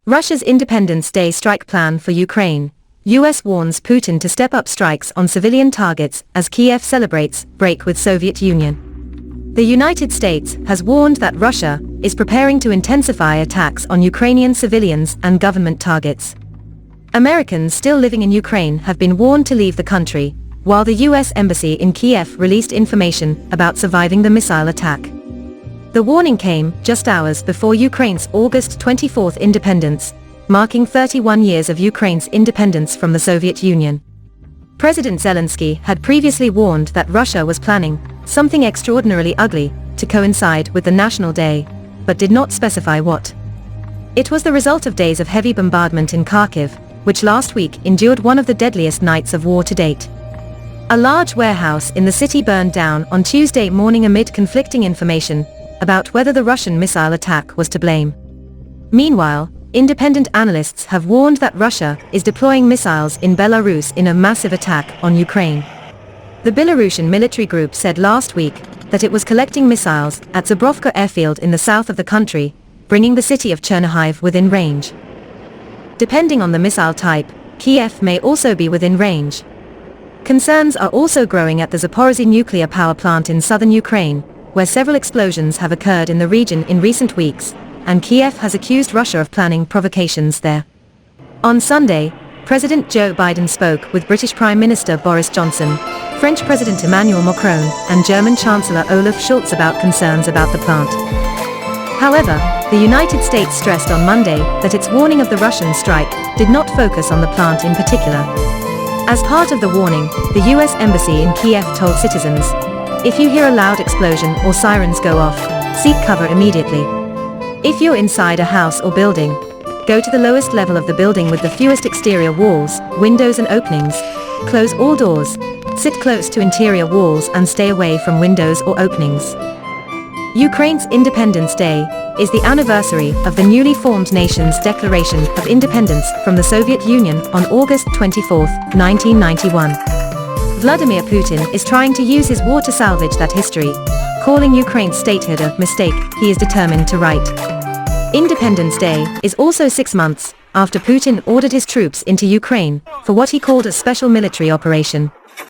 Russia's Independence Day strike plan for Ukraine. US warns Putin to step up strikes on civilian targets as Kyiv celebrates break with Soviet Union. The United States has warned that Russia is preparing to intensify attacks on Ukrainian civilians and government targets. Americans still living in Ukraine have been warned to leave the country, while the US Embassy in Kyiv released information about surviving the missile attack. The warning came just hours before Ukraine's August 24 independence, marking 31 years of Ukraine's independence from the Soviet Union. President Zelensky had previously warned that Russia was planning something extraordinarily ugly to coincide with the National Day, but did not specify what. It was the result of days of heavy bombardment in Kyiv, which last week endured one of the deadliest nights of war to date. A large warehouse in the city burned down on Tuesday morning amid conflicting information about whether the Russian missile attack was to blame. Meanwhile, independent analysts have warned that Russia is deploying missiles in Belarus in a massive attack on Ukraine. The Belarusian military group said last week that it was collecting missiles at Zabrovka airfield in the south of the country, bringing the city of Chernihiv within range. Depending on the missile type, Kyiv may also be within range. Concerns are also growing at the Zaporizhzhia nuclear power plant in southern Ukraine, where several explosions have occurred in the region in recent weeks, and Kyiv has accused Russia of planning provocations there. On Sunday, President Joe Biden spoke with British Prime Minister Boris Johnson, French President Emmanuel Macron, and German Chancellor Olaf Scholz about concerns about the plant. However, the United States stressed on Monday that its warning of the Russian strike did not focus on the plant in particular. As part of the warning, the US Embassy in Kyiv told citizens, "If you hear a loud explosion or sirens go off, seek cover immediately. If you're inside a house or building, go to the lowest level of the building with the fewest exterior walls, windows and openings. Close all doors. Sit close to interior walls and stay away from windows or openings." Ukraine's Independence Day is the anniversary of the newly formed nation's declaration of independence from the Soviet Union on August 24, 1991. Vladimir Putin is trying to use his war to salvage that history, calling Ukraine's statehood a mistake he is determined to right. Independence Day is also 6 months after Putin ordered his troops into Ukraine for what he called a special military operation.